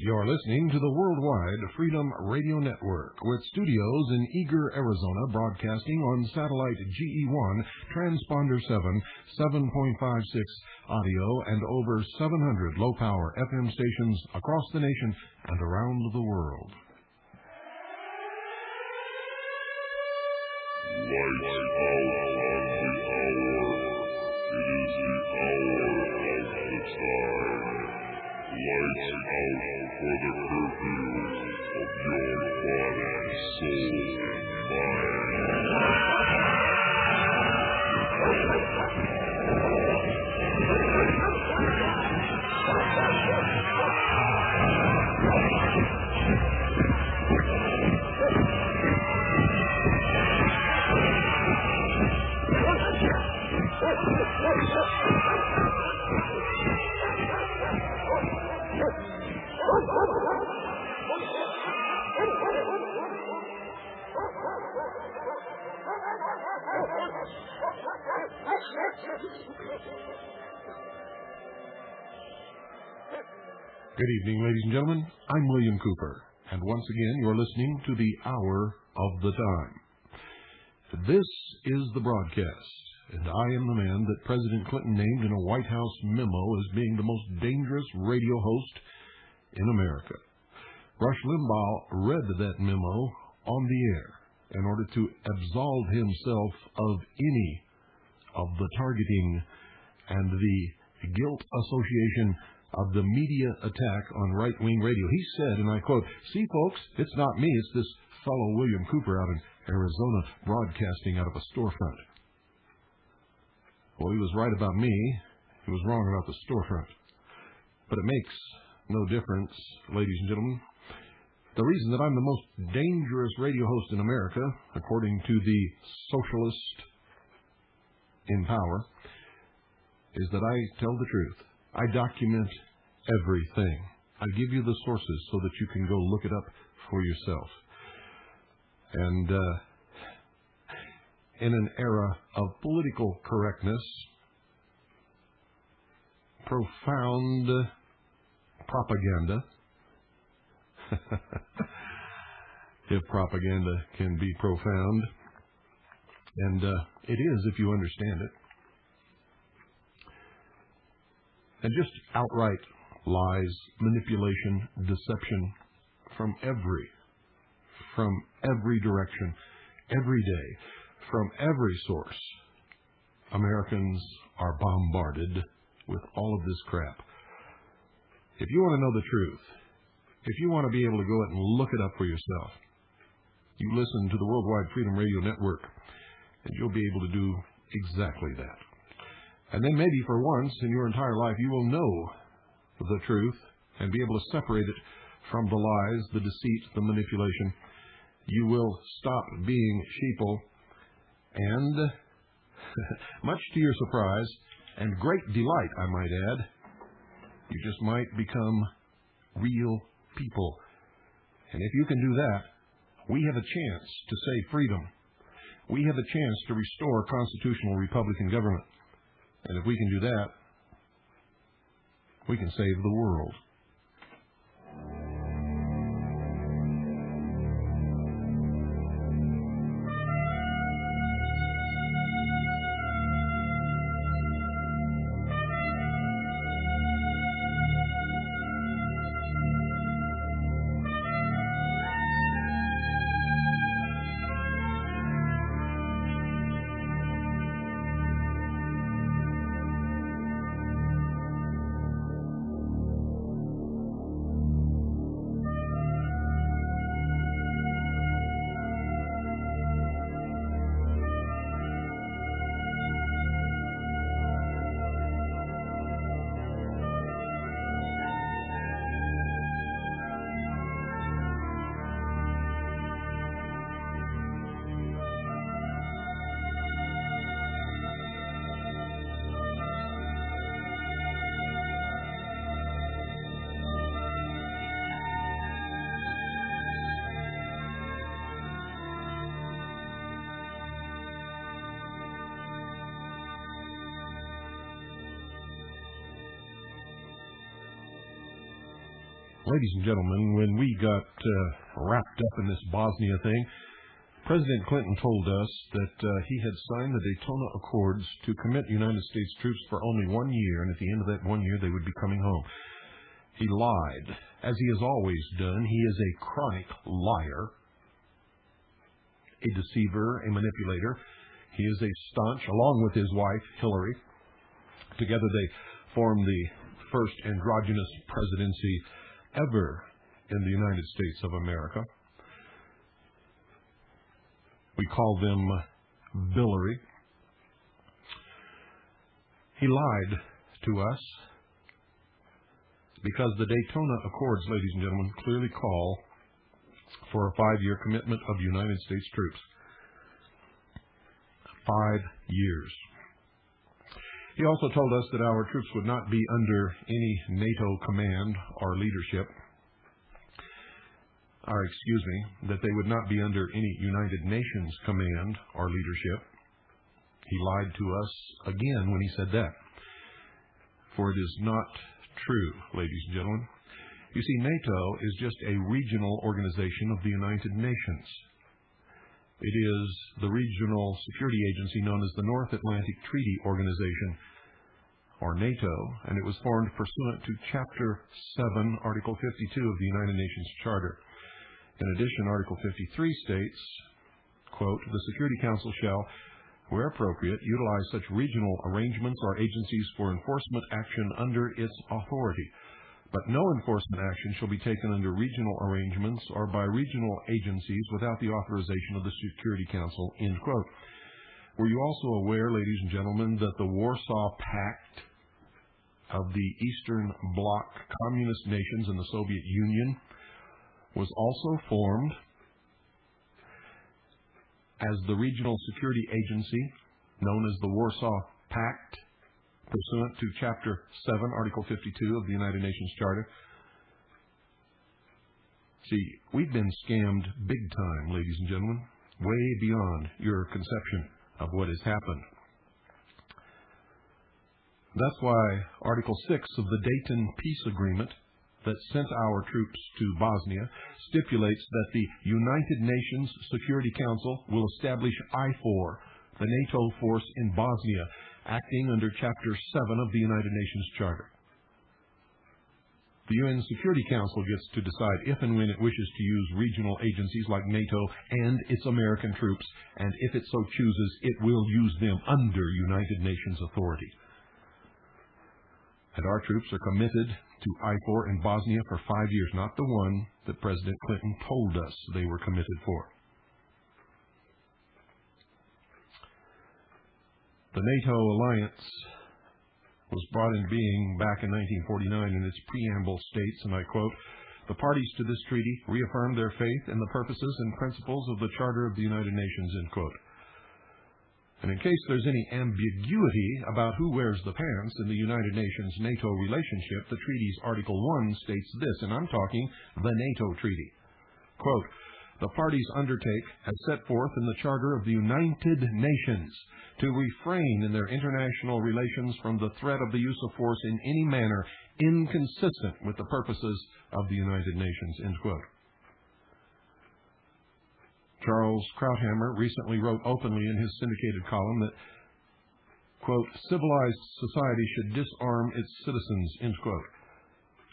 You're listening to the Worldwide Freedom Radio Network, with studios in Eager, Arizona, broadcasting on satellite GE1, transponder 7, 7.56 audio, and over 700 low-power FM stations across the nation and around the world. Lights out on the hour. It is the hour of the time. Lights out for the curfew of your body, soul, and mind. Good evening, ladies and gentlemen. I'm William Cooper, and once again you're listening to the Hour of the Time. This is the broadcast, and I am the man that President Clinton named in a White House memo as being the most dangerous radio host in America. Rush Limbaugh read that memo on the air in order to absolve himself of any of the targeting and the guilt association of the media attack on right-wing radio. He said, and I quote, "See, folks, it's not me, it's this fellow William Cooper out in Arizona broadcasting out of a storefront." Well, he was right about me. He was wrong about the storefront. But it makes no difference, ladies and gentlemen. The reason that I'm the most dangerous radio host in America, according to the socialist in power, is that I tell the truth. I document everything. I give you the sources so that you can go look it up for yourself. And in an era of political correctness, profound propaganda, if propaganda can be profound, and it is if you understand it, and just outright lies, manipulation, deception from every direction, every day, from every source. Americans are bombarded with all of this crap. If you want to know the truth, if you want to be able to go out and look it up for yourself, you listen to the Worldwide Freedom Radio Network, and you'll be able to do exactly that. And then maybe for once in your entire life you will know the truth and be able to separate it from the lies, the deceit, the manipulation. You will stop being sheeple, and much to your surprise and great delight, I might add, you just might become real people. And if you can do that, we have a chance to save freedom. We have a chance to restore constitutional Republican government. And if we can do that, we can save the world. Ladies and gentlemen, when we got wrapped up in this Bosnia thing, President Clinton told us that he had signed the Daytona Accords to commit United States troops for only 1 year, and at the end of that 1 year they would be coming home. He lied, as he has always done. He is a chronic liar, a deceiver, a manipulator. He is a staunch, along with his wife, Hillary. Together they formed the first androgynous presidency ever in the United States of America. We call them Billary. He lied to us because the Daytona Accords, ladies and gentlemen, clearly call for a 5-year commitment of United States troops. 5 years. He also told us that our troops would not be under any NATO command or leadership. That they would not be under any United Nations command or leadership. He lied to us again when he said that. For it is not true, ladies and gentlemen. You see, NATO is just a regional organization of the United Nations. It is the regional security agency known as the North Atlantic Treaty Organization, or NATO, and it was formed pursuant to Chapter 7, Article 52 of the United Nations Charter. In addition, Article 53 states, quote, "The Security Council shall, where appropriate, utilize such regional arrangements or agencies for enforcement action under its authority. But no enforcement action shall be taken under regional arrangements or by regional agencies without the authorization of the Security Council," end quote. Were you also aware, ladies and gentlemen, that the Warsaw Pact of the Eastern Bloc communist nations in the Soviet Union was also formed as the regional security agency known as the Warsaw Pact, pursuant to Chapter 7, Article 52 of the United Nations Charter? See, we've been scammed big time, ladies and gentlemen, way beyond your conception of what has happened. That's why Article 6 of the Dayton Peace Agreement that sent our troops to Bosnia stipulates that the United Nations Security Council will establish IFOR, the NATO force in Bosnia, acting under Chapter 7 of the United Nations Charter. The UN Security Council gets to decide if and when it wishes to use regional agencies like NATO and its American troops, and if it so chooses, it will use them under United Nations authority. And our troops are committed to IFOR in Bosnia for 5 years, not the one that President Clinton told us they were committed for. The NATO alliance was brought into being back in 1949, and its preamble states, and I quote, "The parties to this treaty reaffirm their faith in the purposes and principles of the Charter of the United Nations," end quote. And in case there's any ambiguity about who wears the pants in the United Nations-NATO relationship, the treaty's Article 1 states this, and I'm talking the NATO treaty. Quote, "The parties undertake, as set forth in the Charter of the United Nations, to refrain in their international relations from the threat of the use of force in any manner inconsistent with the purposes of the United Nations," end quote. Charles Krauthammer recently wrote openly in his syndicated column that, quote, "Civilized society should disarm its citizens," end quote.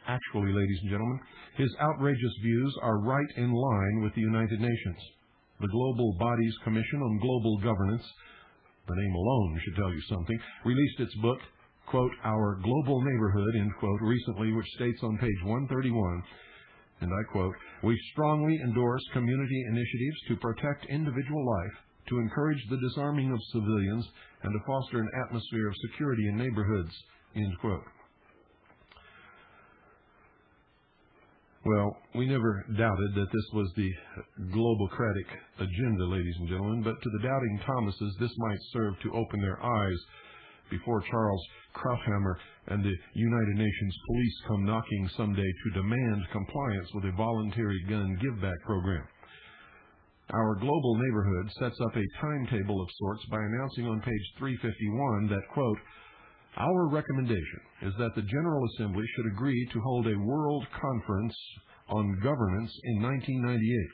Actually, ladies and gentlemen, his outrageous views are right in line with the United Nations. The Global Bodies Commission on Global Governance, the name alone should tell you something, released its book, quote, "Our Global Neighborhood," end quote, recently, which states on page 131, and I quote, "We strongly endorse community initiatives to protect individual life, to encourage the disarming of civilians, and to foster an atmosphere of security in neighborhoods," end quote. Well, we never doubted that this was the globocratic agenda, ladies and gentlemen, but to the doubting Thomases, this might serve to open their eyes before Charles Krauthammer and the United Nations police come knocking someday to demand compliance with a voluntary gun give-back program. Our global neighborhood sets up a timetable of sorts by announcing on page 351 that, quote, Our recommendation is that the General Assembly should agree to hold a World Conference on Governance in 1998,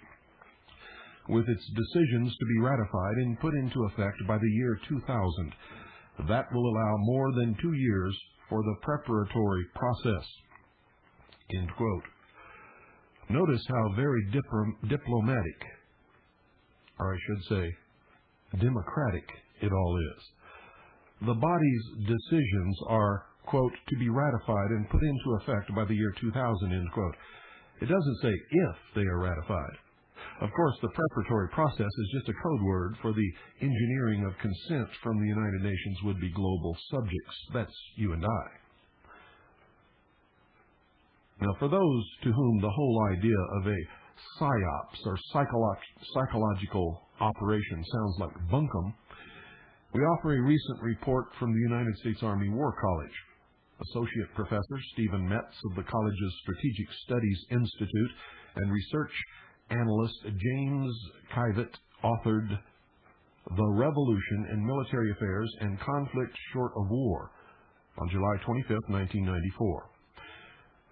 with its decisions to be ratified and put into effect by the year 2000. That will allow more than 2 years for the preparatory process." End quote. Notice how very diplomatic, or I should say, democratic it all is. The body's decisions are, quote, "to be ratified and put into effect by the year 2000, end quote. It doesn't say if they are ratified. Of course, the preparatory process is just a code word for the engineering of consent from the United Nations would-be global subjects. That's you and I. Now, for those to whom the whole idea of a psyops, or psychological operation, sounds like bunkum, we offer a recent report from the United States Army War College. Associate Professor Stephen Metz of the college's Strategic Studies Institute and research analyst James Kivett authored "The Revolution in Military Affairs and Conflict Short of War" on July 25, 1994.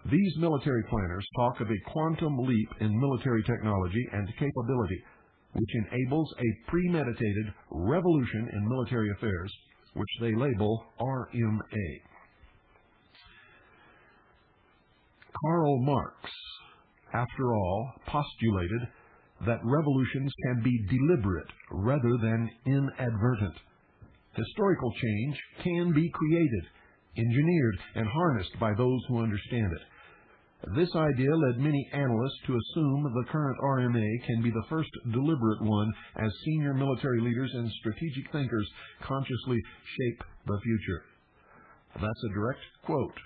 These military planners talk of a quantum leap in military technology and capability, which enables a premeditated revolution in military affairs, which they label RMA. Karl Marx, after all, postulated that revolutions can be deliberate rather than inadvertent. Historical change can be created, engineered, and harnessed by those who understand it. This idea led many analysts to assume the current RMA can be the first deliberate one, as senior military leaders and strategic thinkers consciously shape the future. That's a direct quote.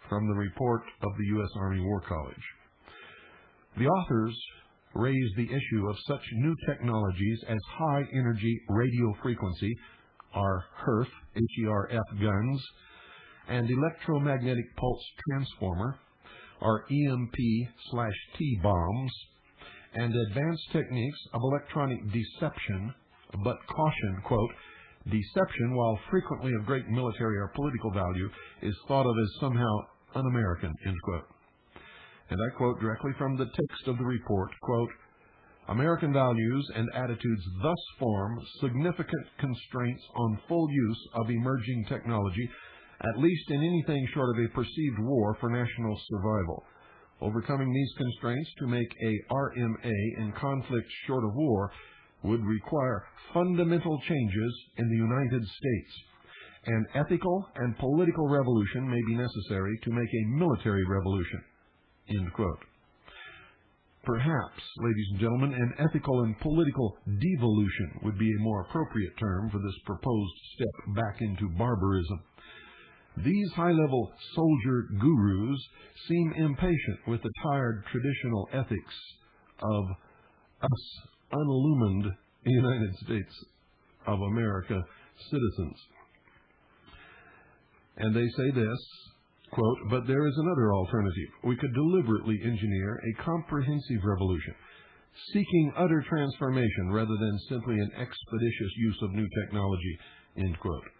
From the report of the U.S. Army War College. The authors raise the issue of such new technologies as high-energy radio frequency, or HERF, H-E-R-F guns, and electromagnetic pulse transformer, or EMP/T bombs, and advanced techniques of electronic deception, but caution, quote, "Deception, while frequently of great military or political value, is thought of as somehow un-American," end quote. And I quote directly from the text of the report, quote, "American values and attitudes thus form significant constraints on full use of emerging technology, at least in anything short of a perceived war for national survival. Overcoming these constraints to make a RMA in conflict short of war would require fundamental changes in the United States. An ethical and political revolution may be necessary to make a military revolution," end quote. Perhaps, ladies and gentlemen, an ethical and political devolution would be a more appropriate term for this proposed step back into barbarism. These high-level soldier gurus seem impatient with the tired traditional ethics of us unillumined United States of America citizens. And they say this, quote, "But there is another alternative. We could deliberately engineer a comprehensive revolution, seeking utter transformation rather than simply an expeditious use of new technology," end quote.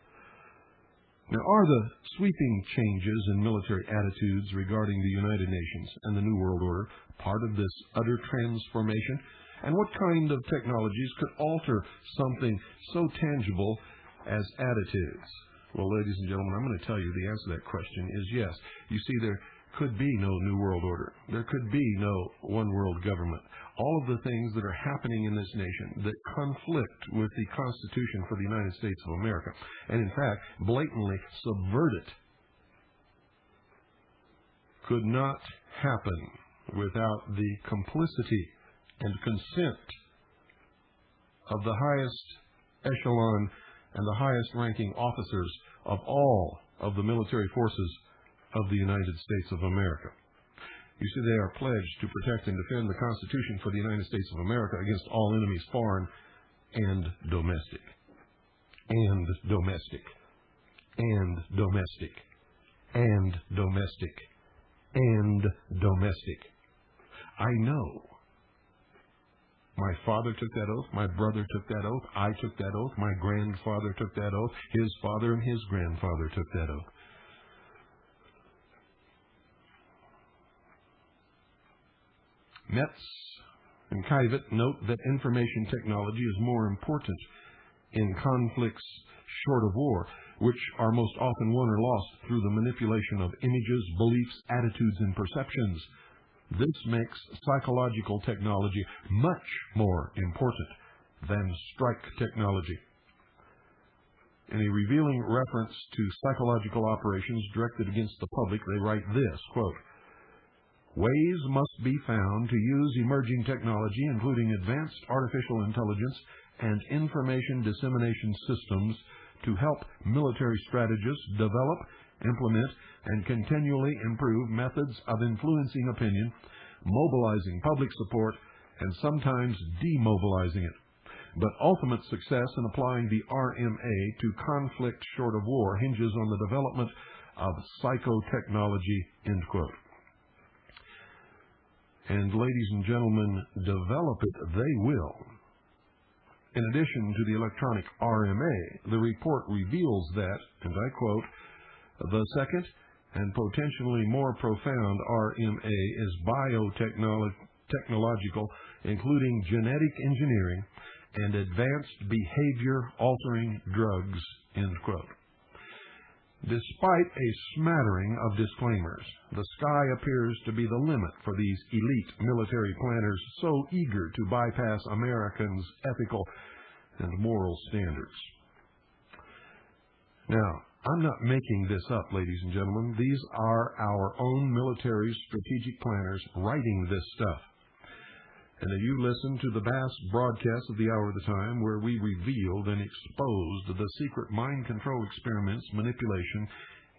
Now, are the sweeping changes in military attitudes regarding the United Nations and the New World Order part of this utter transformation? And what kind of technologies could alter something so tangible as attitudes? Well, ladies and gentlemen, I'm going to tell you the answer to that question is yes. You see, there could be no New World Order. There could be no one world government. All of the things that are happening in this nation that conflict with the Constitution for the United States of America, and in fact, blatantly subvert it, could not happen without the complicity and consent of the highest echelon and the highest ranking officers of all of the military forces of the United States of America. You see, they are pledged to protect and defend the Constitution for the United States of America against all enemies, foreign and domestic. And domestic. And domestic. And domestic. And domestic. I know My father took that oath. My brother took that oath. I took that oath. My grandfather took that oath. His father and his grandfather took that oath. Metz and Kivett note that information technology is more important in conflicts short of war, which are most often won or lost through the manipulation of images, beliefs, attitudes, and perceptions. This makes psychological technology much more important than strike technology. In a revealing reference to psychological operations directed against the public, they write this, quote, "Ways must be found to use emerging technology, including advanced artificial intelligence and information dissemination systems, to help military strategists develop, implement, and continually improve methods of influencing opinion, mobilizing public support, and sometimes demobilizing it. But ultimate success in applying the RMA to conflict short of war hinges on the development of psychotechnology," end quote. And ladies and gentlemen, develop it they will. In addition to the electronic RMA, the report reveals that, and I quote, "The second and potentially more profound RMA is biotechnological, including genetic engineering and advanced behavior-altering drugs," end quote. Despite a smattering of disclaimers, the sky appears to be the limit for these elite military planners so eager to bypass Americans' ethical and moral standards. Now, I'm not making this up, ladies and gentlemen. These are our own military strategic planners writing this stuff. And if you listen to the vast broadcasts of the Hour of the Time, where we revealed and exposed the secret mind control experiments, manipulation,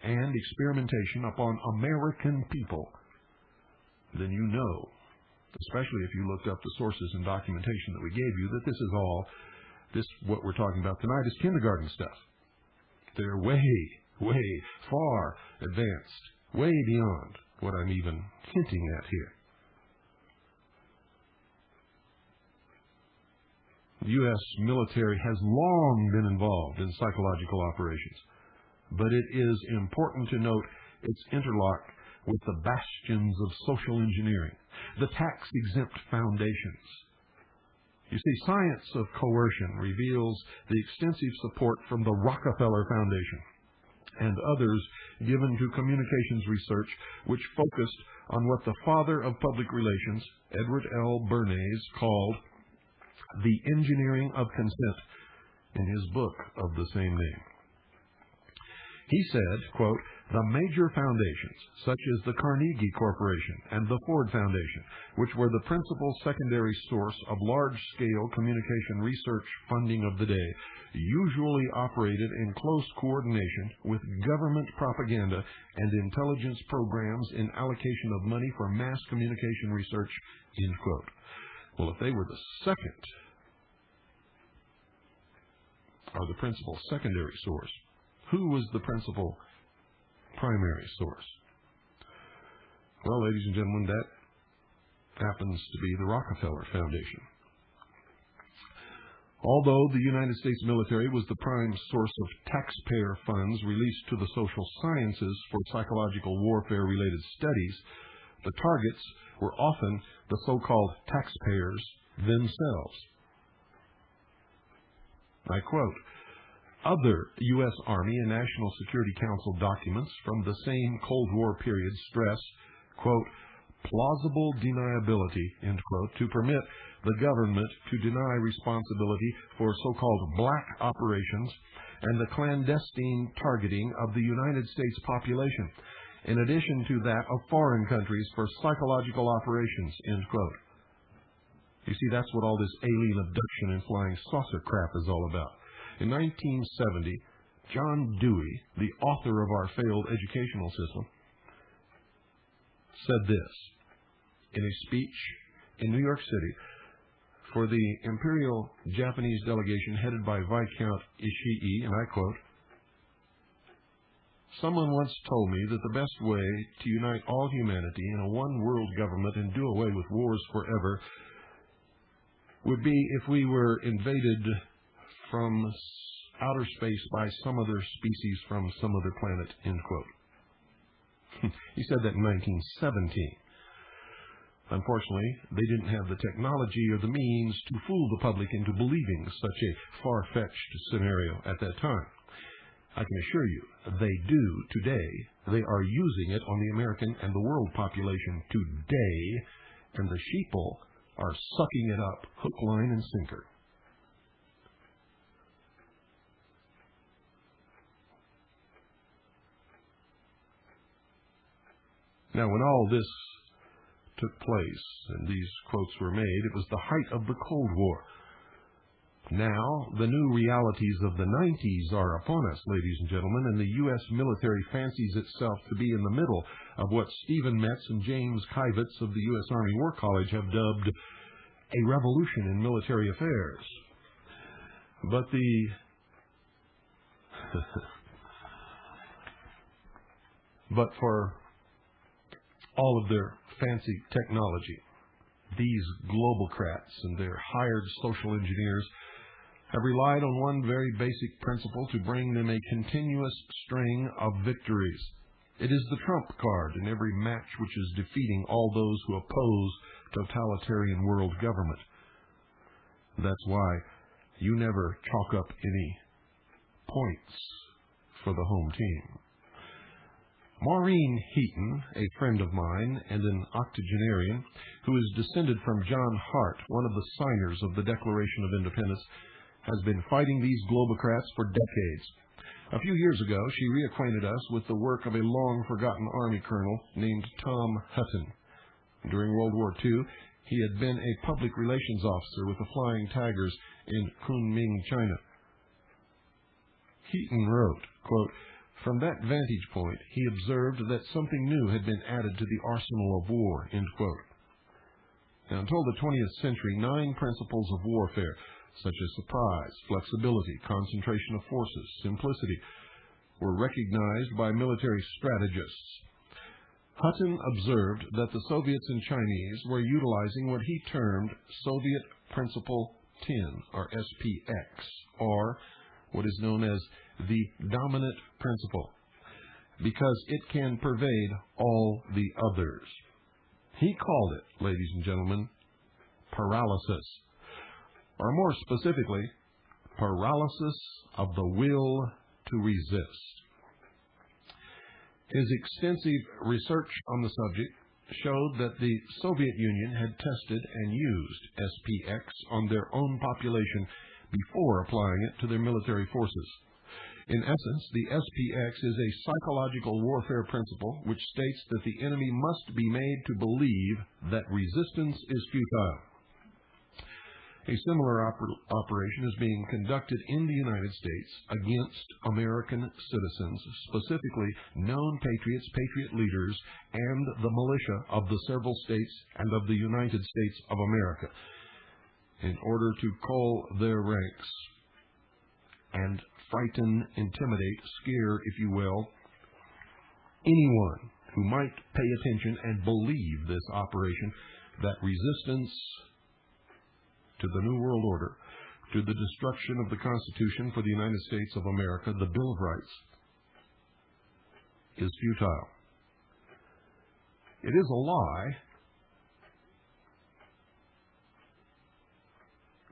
and experimentation upon American people, then you know, especially if you looked up the sources and documentation that we gave you, that what we're talking about tonight is kindergarten stuff. They're way, way far advanced, way beyond what I'm even hinting at here. The U.S. military has long been involved in psychological operations, but it is important to note its interlock with the bastions of social engineering, the tax-exempt foundations. You see, science of coercion reveals the extensive support from the Rockefeller Foundation and others given to communications research, which focused on what the father of public relations, Edward L. Bernays, called the engineering of consent in his book of the same name. He said, quote, "The major foundations, such as the Carnegie Corporation and the Ford Foundation, which were the principal secondary source of large-scale communication research funding of the day, usually operated in close coordination with government propaganda and intelligence programs in allocation of money for mass communication research," end quote. Well, if they were the second or the principal secondary source, who was the principal primary source? Well, ladies and gentlemen, that happens to be the Rockefeller Foundation. Although the United States military was the prime source of taxpayer funds released to the social sciences for psychological warfare-related studies, the targets were often the so-called taxpayers themselves. I quote, "Other U.S. Army and National Security Council documents from the same Cold War period stress, quote, plausible deniability," end quote, to permit the government to deny responsibility for so-called black operations and the clandestine targeting of the United States population, in addition to that of foreign countries for psychological operations, end quote. You see, that's what all this alien abduction and flying saucer crap is all about. In 1970, John Dewey, the author of our failed educational system, said this in a speech in New York City for the Imperial Japanese delegation headed by Viscount Ishii, and I quote, "Someone once told me that the best way to unite all humanity in a one-world government and do away with wars forever would be if we were invaded from outer space by some other species from some other planet, end quote. He said that in 1917. Unfortunately, they didn't have the technology or the means to fool the public into believing such a far-fetched scenario at that time. I can assure you, they do today. They are using it on the American and the world population today, and the sheeple are sucking it up hook, line, and sinker. Now, when all this took place and these quotes were made, it was the height of the Cold War. Now, the new realities of the 90s are upon us, ladies and gentlemen, and the U.S. military fancies itself to be in the middle of what Stephen Metz and James Kivitz of the U.S. Army War College have dubbed a revolution in military affairs. But but for all of their fancy technology, these globalcrats and their hired social engineers have relied on one very basic principle to bring them a continuous string of victories. It is the trump card in every match which is defeating all those who oppose totalitarian world government. That's why you never chalk up any points for the home team. Maureen Heaton, a friend of mine and an octogenarian who is descended from John Hart, one of the signers of the Declaration of Independence, has been fighting these globocrats for decades. A few years ago, she reacquainted us with the work of a long-forgotten Army colonel named Tom Hutton. During World War II, he had been a public relations officer with the Flying Tigers in Kunming, China. Heaton wrote, quote, "From that vantage point, he observed that something new had been added to the arsenal of war," end quote. Now, until the 20th century, 9 principles of warfare, such as surprise, flexibility, concentration of forces, simplicity, were recognized by military strategists. Hutton observed that the Soviets and Chinese were utilizing what he termed Soviet Principle 10, or SPX, or what is known as the dominant principle, because it can pervade all the others. He called it, ladies and gentlemen, paralysis, or more specifically, paralysis of the will to resist. His extensive research on the subject showed that the Soviet Union had tested and used SPX on their own population before applying it to their military forces. In essence, the SPX is a psychological warfare principle which states that the enemy must be made to believe that resistance is futile. A similar operation is being conducted in the United States against American citizens, specifically known patriots, patriot leaders, and the militia of the several states and of the United States of America, in order to cull their ranks and frighten, intimidate, scare, if you will, anyone who might pay attention and believe this operation, that resistance to the New World Order, to the destruction of the Constitution for the United States of America, the Bill of Rights, is futile. It is a lie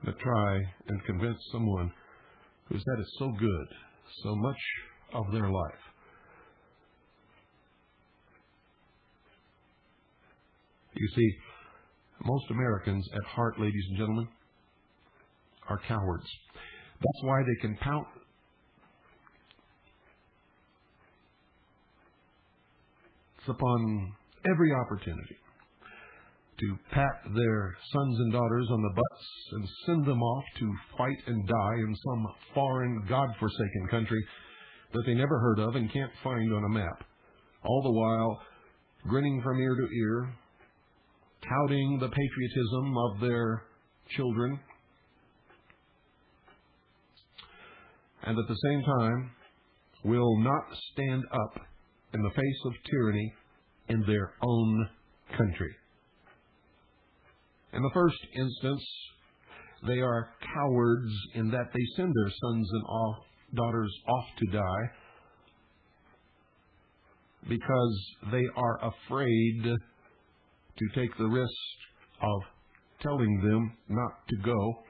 to try and convince someone who's had it so good, so much of their life. You see, most Americans at heart, ladies and gentlemen, are cowards. That's why they can pounce upon every opportunity to pat their sons and daughters on the butts and send them off to fight and die in some foreign, God-forsaken country that they never heard of and can't find on a map, all the while grinning from ear to ear, touting the patriotism of their children, and at the same time will not stand up in the face of tyranny in their own country. In the first instance, They are cowards in that they send their sons and daughters off to die because they are afraid to take the risk of telling them not to go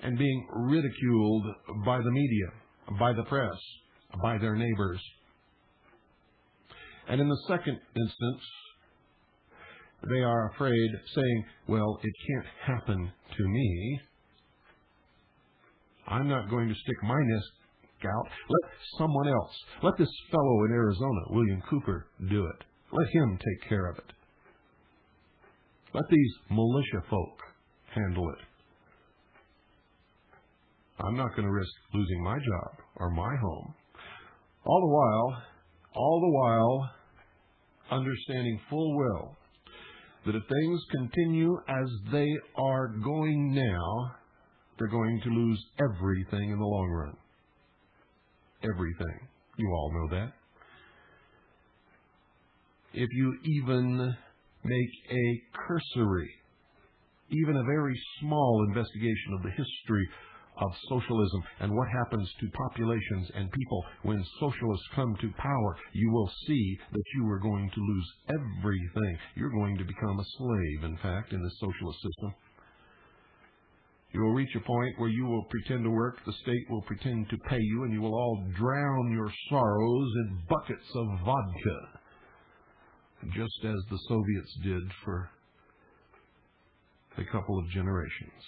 and being ridiculed by the media, by the press, by their neighbors. And in the second instance, they are afraid, saying, well, it can't happen to me. I'm not going to stick my neck out. Let someone else, let this fellow in Arizona, William Cooper, do it. Let him take care of it. Let these militia folk handle it. I'm not going to risk losing my job or my home. All the while, understanding full well that if things continue as they are going now, they're going to lose everything in the long run. Everything. You all know that. If you even make a cursory, even a very small investigation of the history of socialism and what happens to populations and people when socialists come to power, you will see that you are going to lose everything. You're going to become a slave, in fact, in the socialist system. You will reach a point where you will pretend to work, the state will pretend to pay you, and you will all drown your sorrows in buckets of vodka, just as the Soviets did for a couple of generations.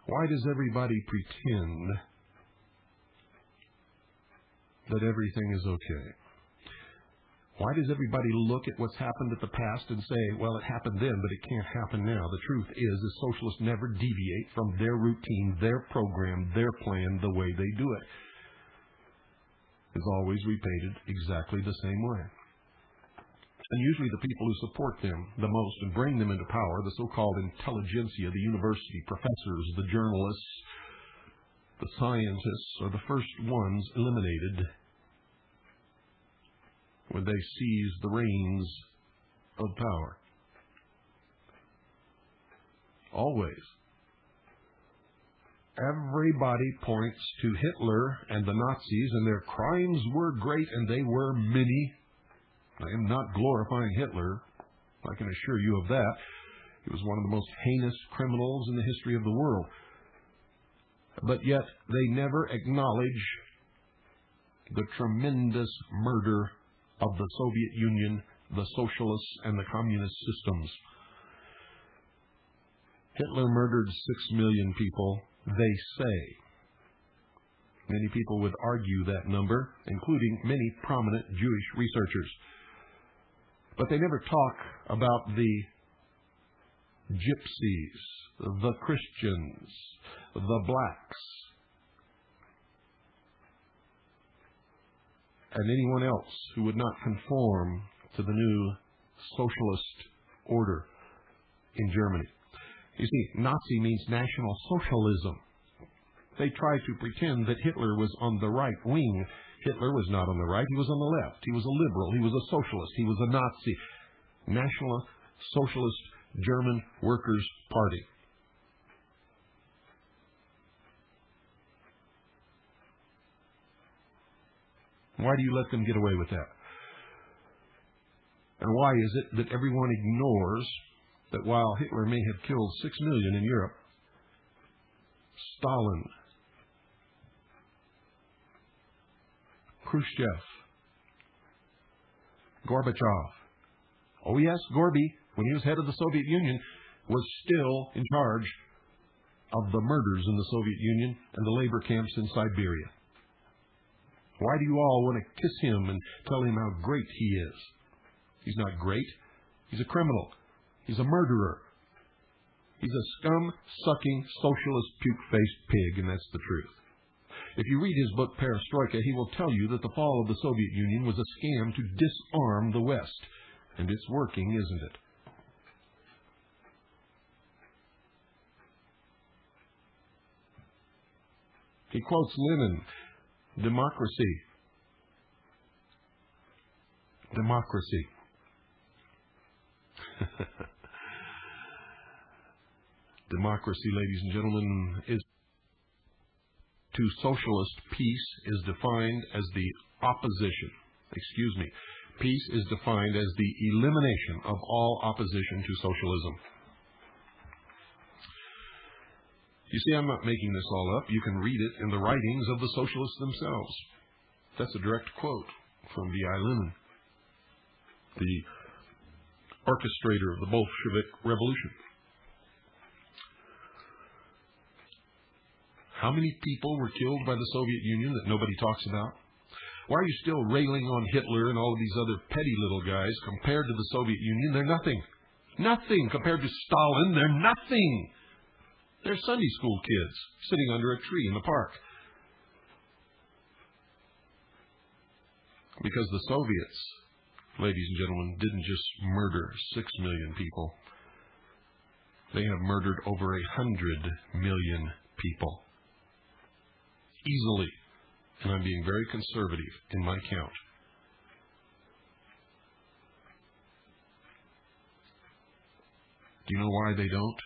Why does everybody pretend that everything is okay? Why does everybody look at what's happened at the past and say, well, it happened then, but it can't happen now? The truth is socialists never deviate from their routine, their program, their plan, the way they do it. It's always repeated exactly the same way. And usually the people who support them the most and bring them into power, the so-called intelligentsia, the university professors, the journalists, the scientists, are the first ones eliminated when they seize the reins of power. Always. Everybody points to Hitler and the Nazis, and their crimes were great, and they were many. I am not glorifying Hitler. I can assure you of that. He was one of the most heinous criminals in the history of the world. But yet, they never acknowledge the tremendous murder of the Soviet Union, the socialists, and the communist systems. Hitler murdered 6 million people, they say. Many people would argue that number, including many prominent Jewish researchers. But they never talk about the gypsies, the Christians, the blacks, and anyone else who would not conform to the new socialist order in Germany. You see, Nazi means National Socialism. They tried to pretend that Hitler was on the right wing. Hitler was not on the right, he was on the left. He was a liberal, he was a socialist, he was a Nazi. National Socialist German Workers' Party. Why do you let them get away with that? And why is it that everyone ignores that while Hitler may have killed 6 million in Europe, Stalin, Khrushchev, Gorbachev, oh yes, Gorby, when he was head of the Soviet Union, was still in charge of the murders in the Soviet Union and the labor camps in Siberia? Why do you all want to kiss him and tell him how great he is? He's not great. He's a criminal. He's a murderer. He's a scum-sucking, socialist, puke-faced pig, and that's the truth. If you read his book, Perestroika, he will tell you that the fall of the Soviet Union was a scam to disarm the West. And it's working, isn't it? He quotes Lenin, democracy. Democracy. Democracy, ladies and gentlemen, is to socialist peace is defined as the opposition. Peace is defined as the elimination of all opposition to socialism. You see, I'm not making this all up. You can read it in the writings of the socialists themselves. That's a direct quote from V.I. Lenin, the orchestrator of the Bolshevik Revolution. How many people were killed by the Soviet Union that nobody talks about? Why are you still railing on Hitler and all of these other petty little guys? Compared to the Soviet Union, they're nothing. Nothing. Compared to Stalin, they're nothing. They're Sunday school kids sitting under a tree in the park. Because the Soviets, ladies and gentlemen, didn't just murder 6 million people. They have murdered over 100 million people. Easily. And I'm being very conservative in my count. Do you know why they don't?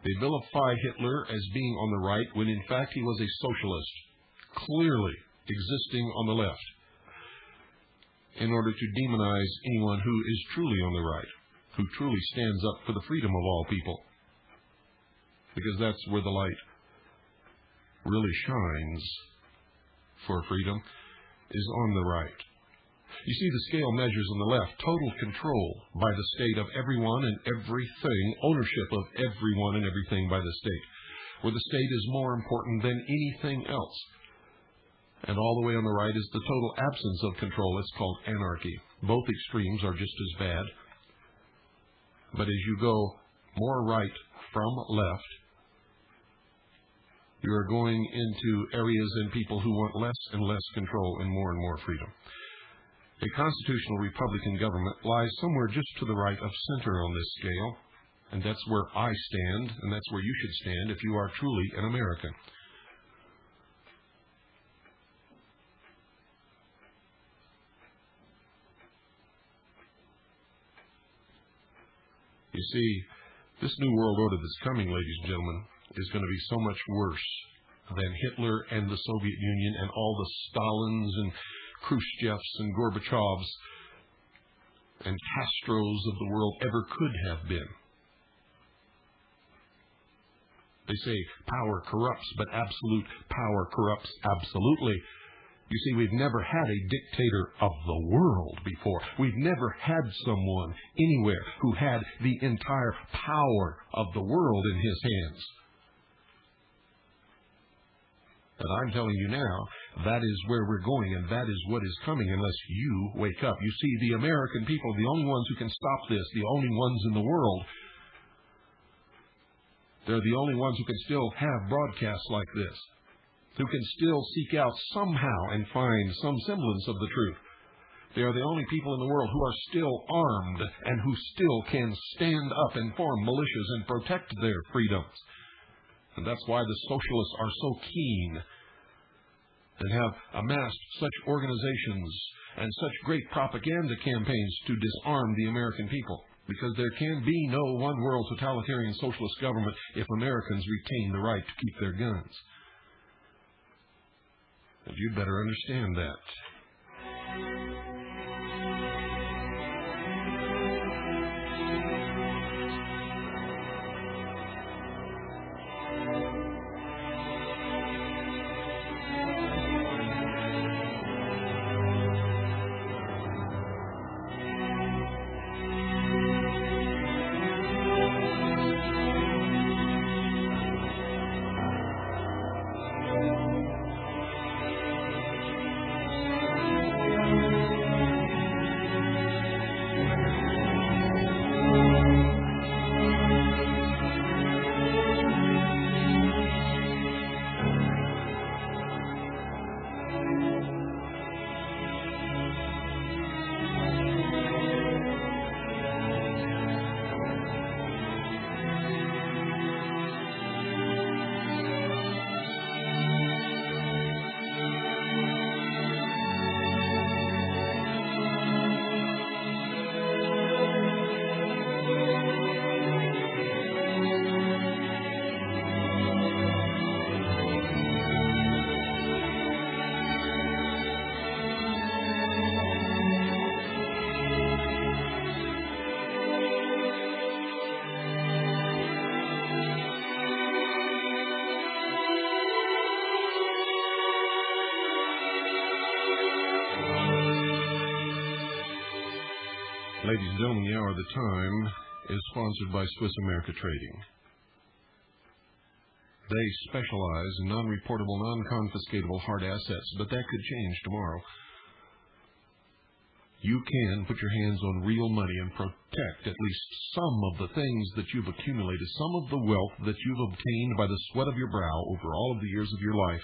They vilify Hitler as being on the right when in fact he was a socialist, clearly existing on the left, in order to demonize anyone who is truly on the right, who truly stands up for the freedom of all people. Because that's where the light really shines for freedom, is on the right. You see, the scale measures on the left total control by the state of everyone and everything, ownership of everyone and everything by the state, where the state is more important than anything else. And all the way on the right is the total absence of control. It's called anarchy. Both extremes are just as bad. But as you go more right from left, you are going into areas and people who want less and less control and more freedom. A constitutional Republican government lies somewhere just to the right of center on this scale, and that's where I stand, and that's where you should stand if you are truly an American. You see, this new world order that's coming, ladies and gentlemen, is going to be so much worse than Hitler and the Soviet Union and all the Stalins and Khrushchevs and Gorbachevs and Castros of the world ever could have been. They say power corrupts, but absolute power corrupts absolutely. You see, we've never had a dictator of the world before. We've never had someone anywhere who had the entire power of the world in his hands. But I'm telling you now, that is where we're going, and that is what is coming unless you wake up. You see, the American people, the only ones who can stop this, the only ones in the world, they're the only ones who can still have broadcasts like this, who can still seek out somehow and find some semblance of the truth. They are the only people in the world who are still armed and who still can stand up and form militias and protect their freedoms. And that's why the socialists are so keen and have amassed such organizations and such great propaganda campaigns to disarm the American people. Because there can be no one world totalitarian socialist government if Americans retain the right to keep their guns. And you'd better understand that. ladies and gentlemen, the Hour of the Time is sponsored by Swiss America Trading. They specialize in non-reportable, non-confiscatable hard assets, but that could change tomorrow. You can put your hands on real money and protect at least some of the things that you've accumulated, some of the wealth that you've obtained by the sweat of your brow over all of the years of your life,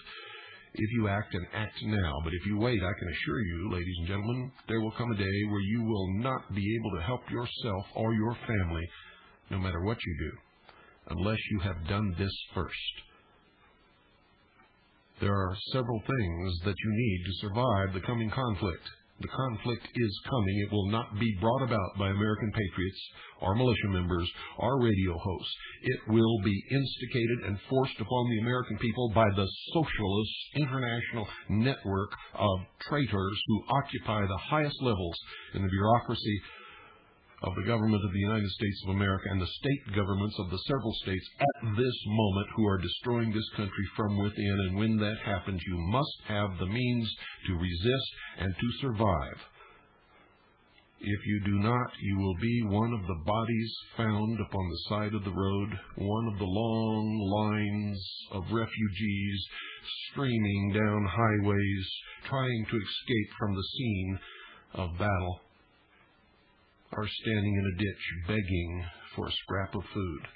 if you act and act now. But if you wait, I can assure you, ladies and gentlemen, there will come a day where you will not be able to help yourself or your family, no matter what you do, unless you have done this first. There are several things that you need to survive the coming conflict. The conflict is coming. It will not be brought about by American patriots or militia members or radio hosts. It will be instigated and forced upon the American people by the socialist international network of traitors who occupy the highest levels in the bureaucracy of the government of the United States of America and the state governments of the several states at this moment who are destroying this country from within. And when that happens, you must have the means to resist and to survive. If you do not, you will be one of the bodies found upon the side of the road, one of the long lines of refugees streaming down highways, trying to escape from the scene of battle, or standing in a ditch begging for a scrap of food.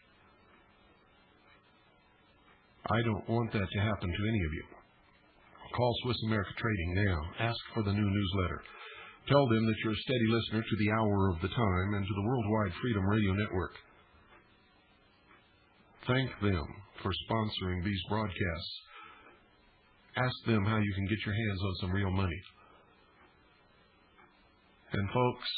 I don't want that to happen to any of you. Call Swiss America Trading now. Ask for the new newsletter. Tell them that you're a steady listener to the Hour of the Time and to the Worldwide Freedom Radio Network. Thank them for sponsoring these broadcasts. Ask them how you can get your hands on some real money. And folks,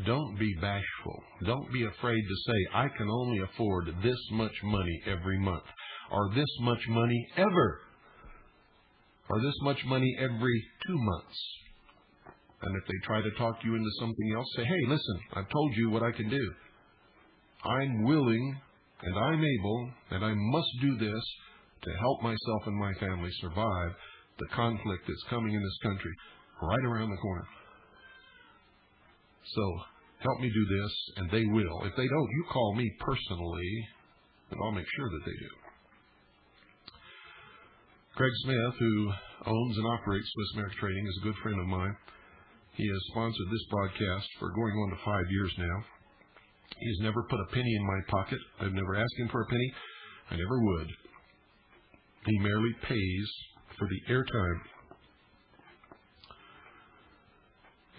don't be bashful. Don't be afraid to say, I can only afford this much money every month, or this much money ever, or this much money every 2 months. And if they try to talk you into something else, say, hey, listen, I've told you what I can do. I'm willing and I'm able and I must do this to help myself and my family survive the conflict that's coming in this country right around the corner. So help me do this, and they will. If they don't, you call me personally, and I'll make sure that they do. Craig Smith, who owns and operates Swiss America Trading, is a good friend of mine. He has sponsored this broadcast for going on to 5 years now. He has never put a penny in my pocket. I've never asked him for a penny. I never would. He merely pays for the airtime.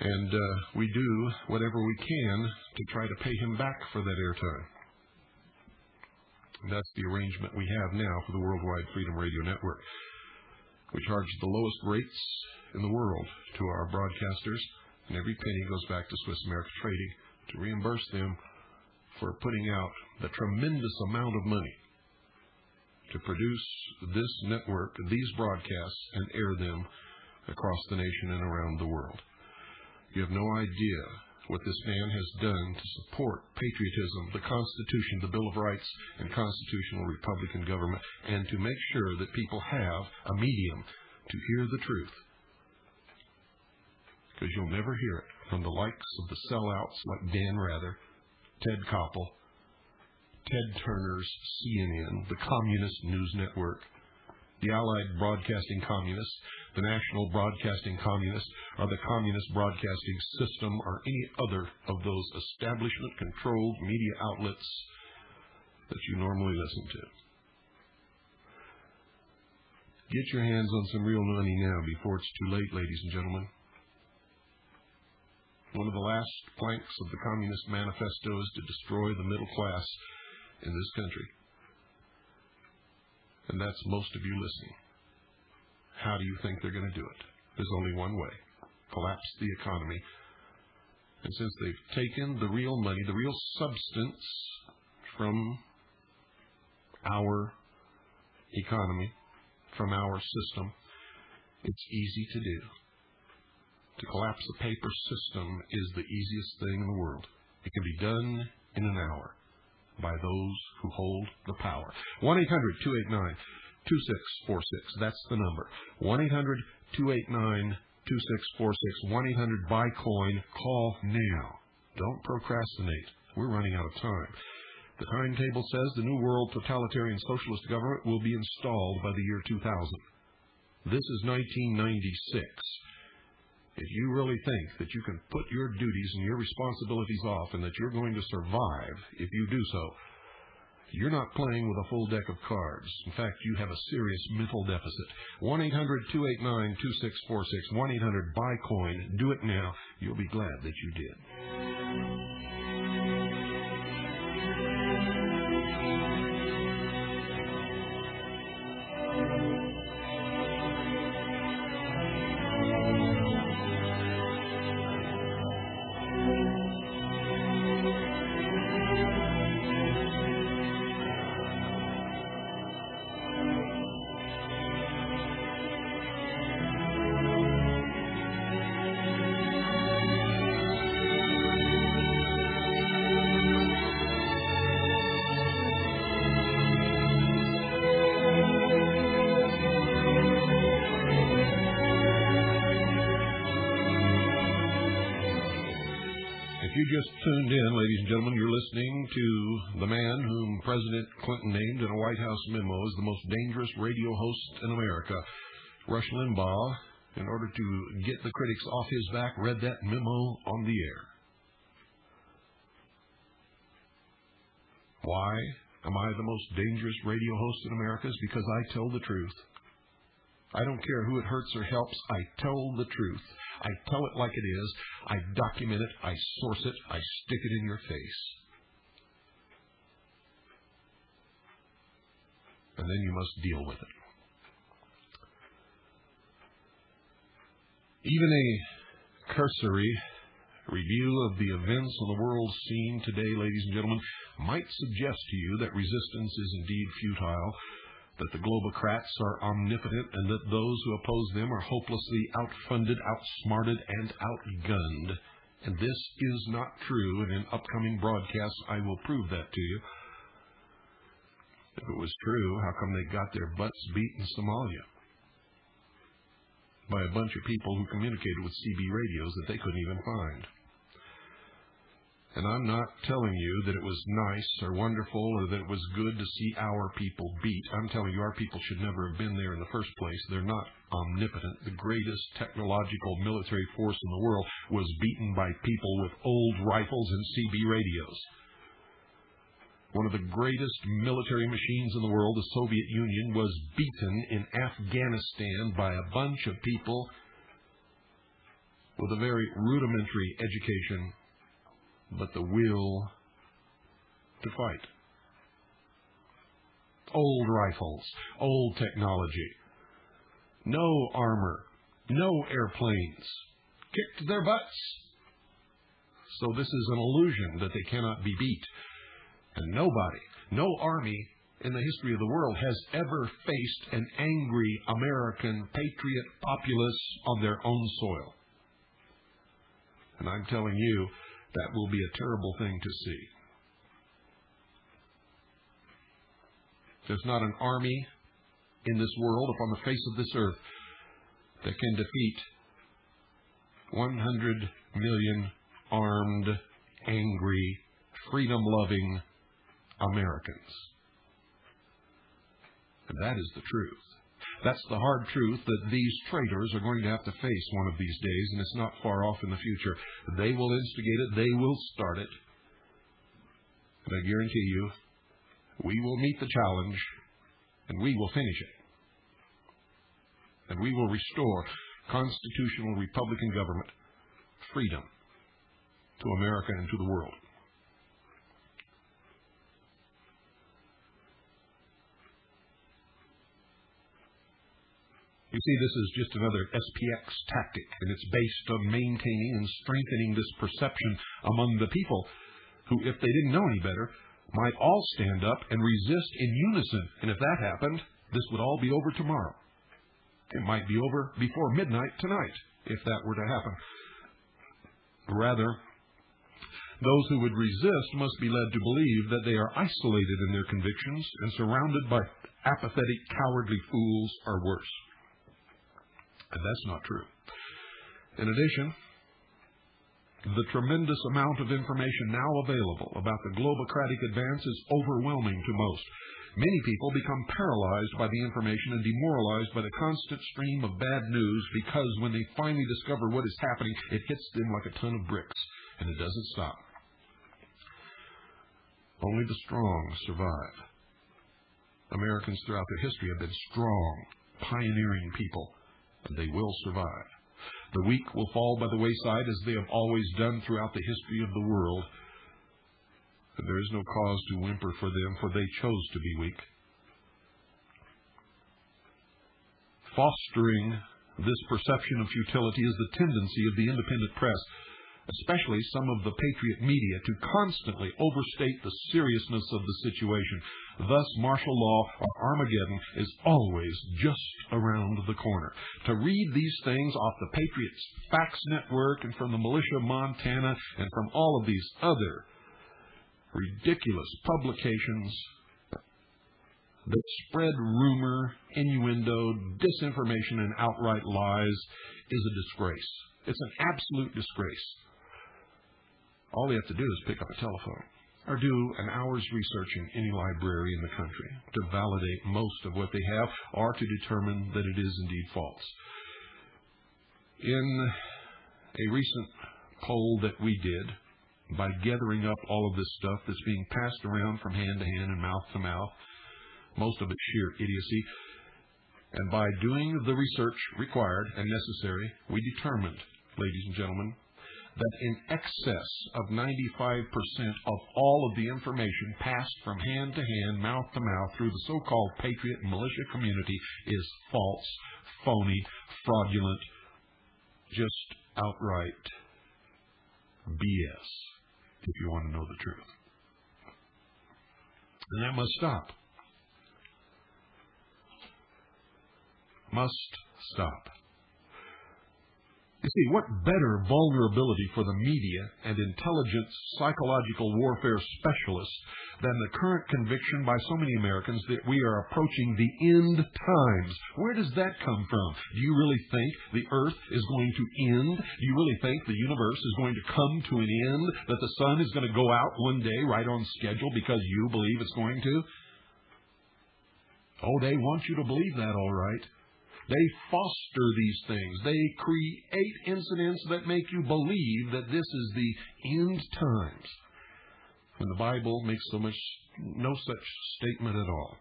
And we do whatever we can to try to pay him back for that airtime. That's the arrangement we have now for the Worldwide Freedom Radio Network. We charge the lowest rates in the world to our broadcasters, and every penny goes back to Swiss America Trading to reimburse them for putting out the tremendous amount of money to produce this network, these broadcasts, and air them across the nation and around the world. You have no idea what this man has done to support patriotism, the Constitution, the Bill of Rights, and constitutional Republican government, and to make sure that people have a medium to hear the truth. Because you'll never hear it from the likes of the sellouts like Dan Rather, Ted Koppel, Ted Turner's CNN, the Communist News Network, the Allied Broadcasting Communists, the National Broadcasting Communists, or the Communist Broadcasting System, or any other of those establishment-controlled media outlets that you normally listen to. Get your hands on some real money now before it's too late, ladies and gentlemen. One of the last planks of the Communist Manifesto is to destroy the middle class in this country. And that's most of you listening. How do you think they're going to do it? There's only one way. Collapse the economy. And since they've taken the real money, the real substance from our economy, from our system, it's easy to do. To collapse the paper system is the easiest thing in the world. It can be done in an hour by those who hold the power. 1-800-289-2646. That's the number. 1-800-289-2646. 1-800-BUY-COIN. Call now. Don't procrastinate. We're running out of time. The timetable says the New World Totalitarian Socialist government will be installed by the year 2000. This is 1996. If you really think that you can put your duties and your responsibilities off and that you're going to survive if you do so, you're not playing with a full deck of cards. In fact, you have a serious mental deficit. 1-800-289-2646, 1-800-BUY-COIN. Do it now. You'll be glad that you did. Just tuned in, ladies and gentlemen, you're listening to the man whom President Clinton named in a White House memo as the most dangerous radio host in America. Rush Limbaugh, in order to get the critics off his back, read that memo on the air. Why am I the most dangerous radio host in America? It's because I tell the truth. I don't care who it hurts or helps. I tell the truth. I tell it like it is. I document it. I source it. I stick it in your face. And then you must deal with it. Even a cursory review of the events on the world scene today, ladies and gentlemen, might suggest to you that resistance is indeed futile, that the globocrats are omnipotent, and that those who oppose them are hopelessly outfunded, outsmarted, and outgunned. And this is not true, and in upcoming broadcasts I will prove that to you. If it was true, how come they got their butts beat in Somalia? By a bunch of people who communicated with CB radios that they couldn't even find. And I'm not telling you that it was nice or wonderful or that it was good to see our people beat. I'm telling you our people should never have been there in the first place. They're not omnipotent. The greatest technological military force in the world was beaten by people with old rifles and CB radios. One of the greatest military machines in the world, the Soviet Union, was beaten in Afghanistan by a bunch of people with a very rudimentary education, but the will to fight. Old rifles, old technology, no armor, no airplanes, kicked their butts. So this is an illusion that they cannot be beat. And nobody, no army in the history of the world has ever faced an angry American patriot populace on their own soil. And I'm telling you, that will be a terrible thing to see. There's not an army in this world, upon the face of this earth, that can defeat 100 million armed, angry, freedom-loving Americans. And that is the truth. That's the hard truth that these traitors are going to have to face one of these days, and it's not far off in the future. They will instigate it. They will start it. And I guarantee you, we will meet the challenge, and we will finish it. And we will restore constitutional Republican government, freedom to America and to the world. You see, this is just another SPX tactic, and it's based on maintaining and strengthening this perception among the people who, if they didn't know any better, might all stand up and resist in unison. And if that happened, this would all be over tomorrow. It might be over before midnight tonight, if that were to happen. Rather, those who would resist must be led to believe that they are isolated in their convictions and surrounded by apathetic, cowardly fools or worse. And that's not true. In addition, The tremendous amount of information now available about the globalistic advance is overwhelming to most. Many people become paralyzed by the information and demoralized by the constant stream of bad news because when they finally discover what is happening, it hits them like a ton of bricks, and it doesn't stop. Only the strong survive. Americans throughout their history have been strong, pioneering people, and they will survive. The weak will fall by the wayside as they have always done throughout the history of the world. And there is no cause to whimper for them, for they chose to be weak. Fostering this perception of futility is the tendency of the independent press, especially some of the patriot media, to constantly overstate the seriousness of the situation. Thus, martial law or Armageddon is always just around the corner. To read these things off the Patriots Facts Network and from the Militia Montana and from all of these other ridiculous publications that spread rumor, innuendo, disinformation, and outright lies is a disgrace. It's an absolute disgrace. All they have to do is pick up a telephone or do an hour's research in any library in the country to validate most of what they have or to determine that it is indeed false. In a recent poll that we did, by gathering up all of this stuff that's being passed around from hand to hand and mouth to mouth, most of it sheer idiocy, and by doing the research required and necessary, we determined, ladies and gentlemen, that in excess of 95% of all of the information passed from hand to hand, mouth to mouth through the so-called patriot and militia community is false, phony, fraudulent, just outright BS, if you want to know the truth. And that must stop. Must stop. You see, what better vulnerability for the media and intelligence psychological warfare specialists than the current conviction by so many Americans that we are approaching the end times? Where does that come from? Do you really think the earth is going to end? Do you really think the universe is going to come to an end? That the sun is going to go out one day right on schedule because you believe it's going to? Oh, they want you to believe that, all right. They foster these things. They create incidents that make you believe that this is the end times, when the Bible makes no such statement at all.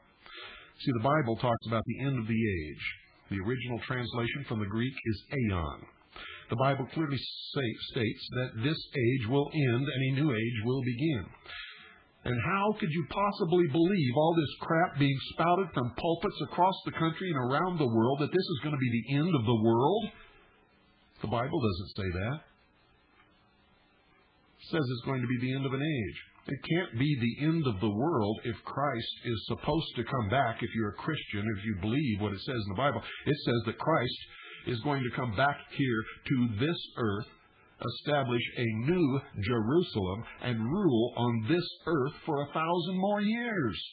See, the Bible talks about the end of the age. The original translation from the Greek is aeon. The Bible clearly states that this age will end and a new age will begin. And how could you possibly believe all this crap being spouted from pulpits across the country and around the world that this is going to be the end of the world? The Bible doesn't say that. It says it's going to be the end of an age. It can't be the end of the world if Christ is supposed to come back. If you're a Christian, if you believe what it says in the Bible, it says that Christ is going to come back here to this earth, establish a new Jerusalem, and rule on this earth for 1,000 more years.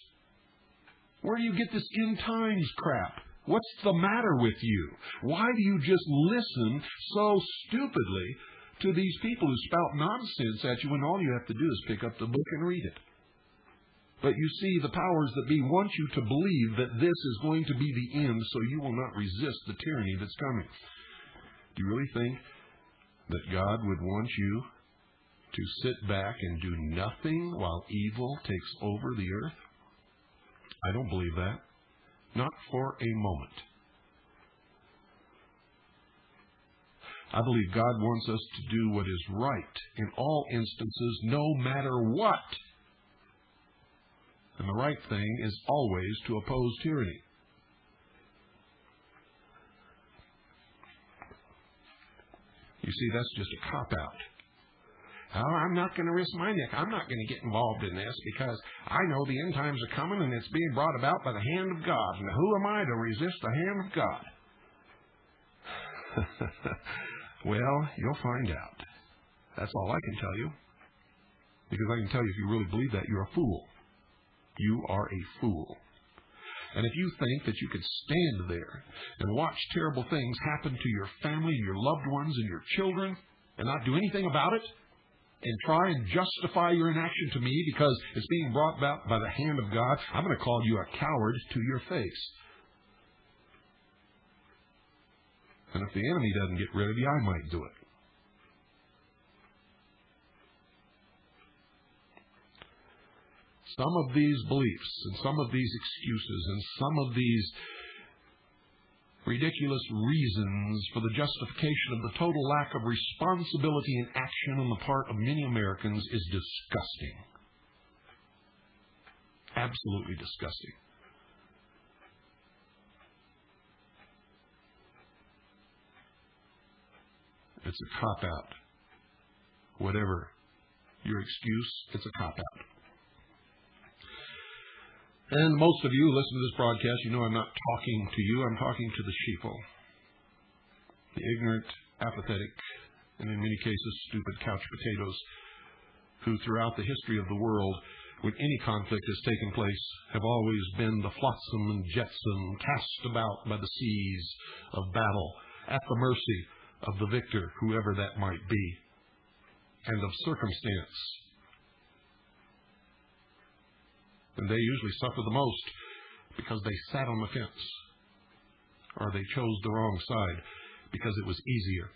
Where do you get this end times crap? What's the matter with you? Why do you just listen so stupidly to these people who spout nonsense at you when all you have to do is pick up the book and read it? But you see, the powers that be want you to believe that this is going to be the end, so you will not resist the tyranny that's coming. Do you really think that God would want you to sit back and do nothing while evil takes over the earth? I don't believe that. Not for a moment. I believe God wants us to do what is right in all instances, no matter what. And the right thing is always to oppose tyranny. You see, that's just a cop-out. Oh, I'm not going to risk my neck. I'm not going to get involved in this because I know the end times are coming and it's being brought about by the hand of God. And who am I to resist the hand of God? Well, you'll find out. That's all I can tell you. Because I can tell you, if you really believe that, you're a fool. You are a fool. And if you think that you could stand there and watch terrible things happen to your family and your loved ones and your children, and not do anything about it and try and justify your inaction to me because it's being brought about by the hand of God, I'm going to call you a coward to your face. And if the enemy doesn't get rid of you, I might do it. Some of these beliefs and some of these excuses and some of these ridiculous reasons for the justification of the total lack of responsibility and action on the part of many Americans is disgusting. Absolutely disgusting. It's a cop-out. Whatever your excuse, it's a cop-out. And most of you who listen to this broadcast, you know I'm not talking to you, I'm talking to the sheeple. The ignorant, apathetic, and in many cases stupid couch potatoes who throughout the history of the world, when any conflict has taken place, have always been the flotsam and jetsam, cast about by the seas of battle, at the mercy of the victor, whoever that might be, and of circumstance. And they usually suffer the most because they sat on the fence or they chose the wrong side because it was easier.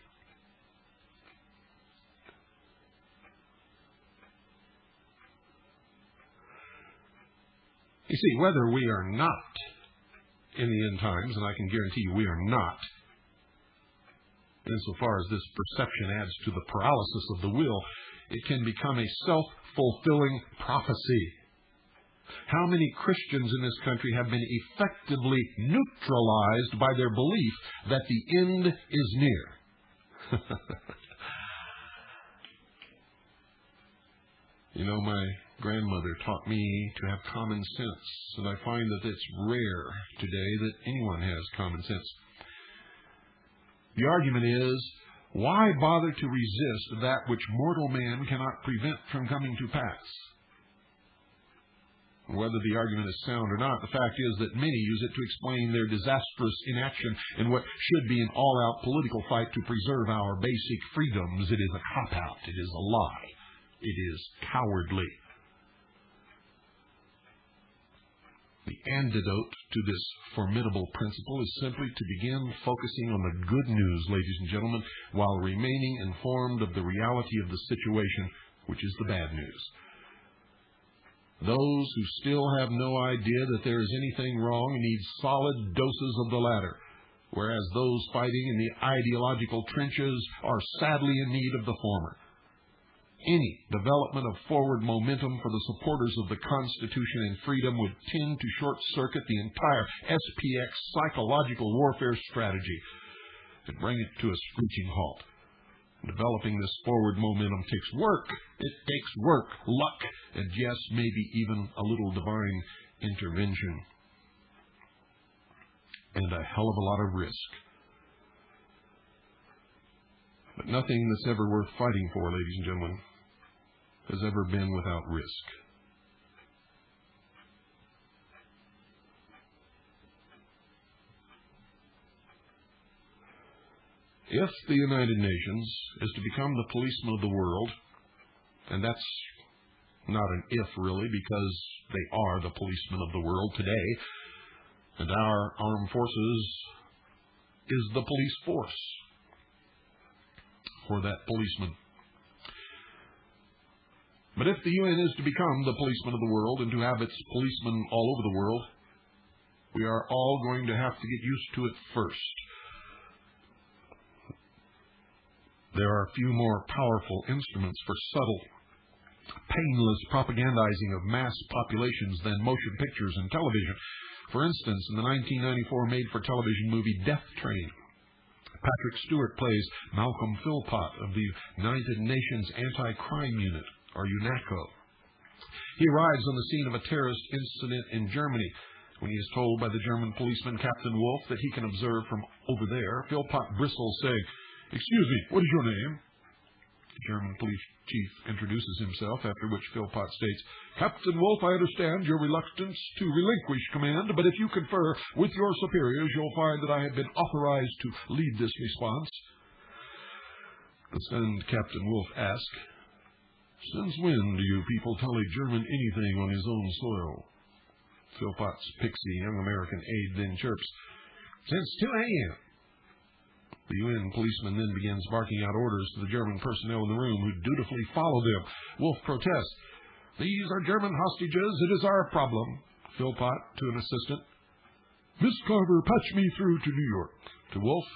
You see, whether we are not in the end times, and I can guarantee you we are not, insofar as this perception adds to the paralysis of the will, it can become a self-fulfilling prophecy. How many Christians in this country have been effectively neutralized by their belief that the end is near? You know, my grandmother taught me to have common sense, and I find that it's rare today that anyone has common sense. The argument is, why bother to resist that which mortal man cannot prevent from coming to pass? Whether the argument is sound or not, the fact is that many use it to explain their disastrous inaction in what should be an all-out political fight to preserve our basic freedoms. It is a cop-out. It is a lie. It is cowardly. The antidote to this formidable principle is simply to begin focusing on the good news, ladies and gentlemen, while remaining informed of the reality of the situation, which is the bad news. Those who still have no idea that there is anything wrong need solid doses of the latter, whereas those fighting in the ideological trenches are sadly in need of the former. Any development of forward momentum for the supporters of the Constitution and freedom would tend to short-circuit the entire SPX psychological warfare strategy and bring it to a screeching halt. Developing this forward momentum takes work. It takes work, luck, and yes, maybe even a little divine intervention. And a hell of a lot of risk. But nothing that's ever worth fighting for, ladies and gentlemen, has ever been without risk. If the United Nations is to become the policeman of the world, and that's not an if really, because they are the policemen of the world today, and our armed forces is the police force for that policeman. But if the UN is to become the policeman of the world and to have its policemen all over the world, we are all going to have to get used to it first. There are few more powerful instruments for subtle, painless propagandizing of mass populations than motion pictures and television. For instance, in the 1994 made-for-television movie Death Train, Patrick Stewart plays Malcolm Philpott of the United Nations Anti-Crime Unit, or UNACO. He arrives on the scene of a terrorist incident in Germany. When he is told by the German policeman Captain Wolf that he can observe from over there, Philpott bristles, saying, "Excuse me, what is your name?" The German police chief introduces himself, after which Philpott states, "Captain Wolf, I understand your reluctance to relinquish command, but if you confer with your superiors, you'll find that I have been authorized to lead this response." The stunned Captain Wolf asked, "Since when do you people tell a German anything on his own soil?" Philpott's pixie young American aide then chirps, "Since 2 a.m. The UN policeman then begins barking out orders to the German personnel in the room, who dutifully follow them. Wolf protests, "These are German hostages. It is our problem." Philpott to an assistant, "Miss Carver, patch me through to New York." To Wolf,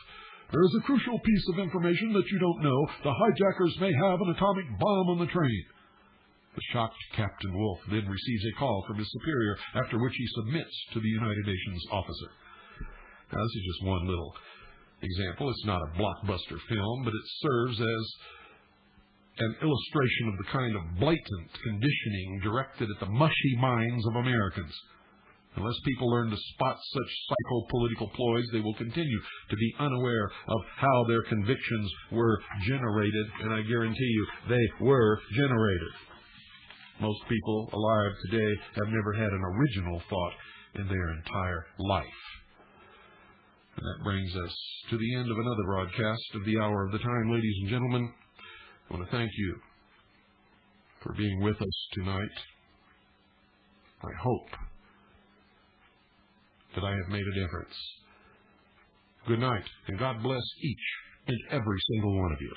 "There is a crucial piece of information that you don't know. The hijackers may have an atomic bomb on the train." The shocked Captain Wolf then receives a call from his superior, after which he submits to the United Nations officer. Now, this is just one little example. It's not a blockbuster film, but it serves as an illustration of the kind of blatant conditioning directed at the mushy minds of Americans. Unless people learn to spot such psycho-political ploys, they will continue to be unaware of how their convictions were generated, and I guarantee you they were generated. Most people alive today have never had an original thought in their entire life. And that brings us to the end of another broadcast of the Hour of the Time. Ladies and gentlemen, I want to thank you for being with us tonight. I hope that I have made a difference. Good night, and God bless each and every single one of you.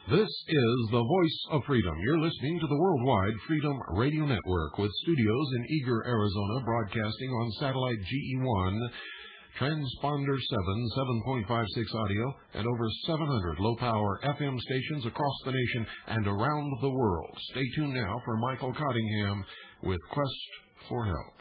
This is the Voice of Freedom. You're listening to the Worldwide Freedom Radio Network, with studios in Eager, Arizona, broadcasting on satellite GE1, transponder 7.56 audio, and over 700 low-power FM stations across the nation and around the world. Stay tuned now for Michael Cottingham with Quest for Health.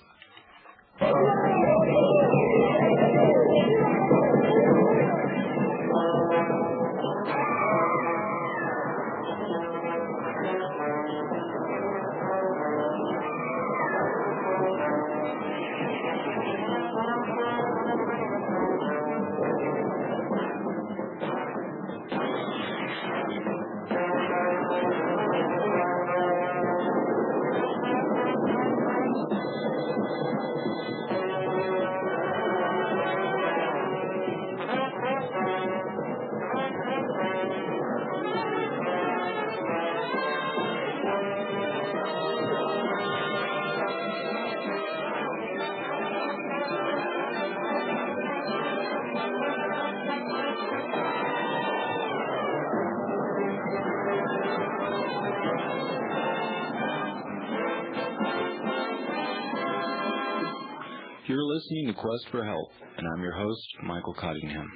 You're listening to Quest for Health, and I'm your host, Michael Cottingham.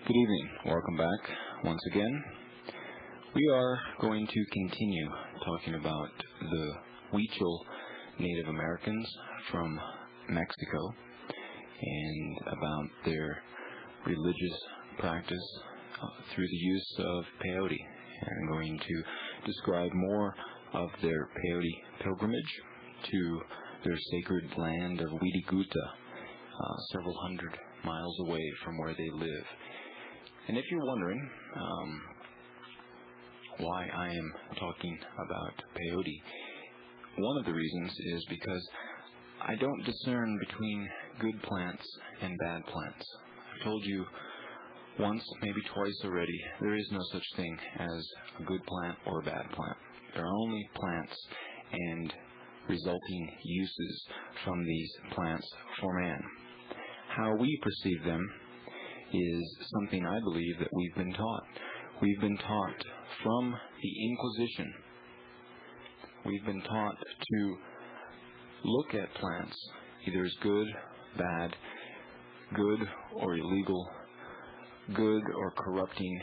Good evening. Welcome back once again. We are going to continue talking about the Huichol Native Americans from Mexico and about their religious practice through the use of peyote. And I'm going to describe more of their peyote pilgrimage to their sacred land of Huitiguta, several hundred miles away from where they live. And if you're wondering why I am talking about peyote, one of the reasons is because I don't discern between good plants and bad plants. I've told you once, maybe twice already, there is no such thing as a good plant or a bad plant. There are only plants and resulting uses from these plants for man. How we perceive them is something I believe that we've been taught. We've been taught from the Inquisition. We've been taught to look at plants either as good, bad, good or illegal, good or corrupting,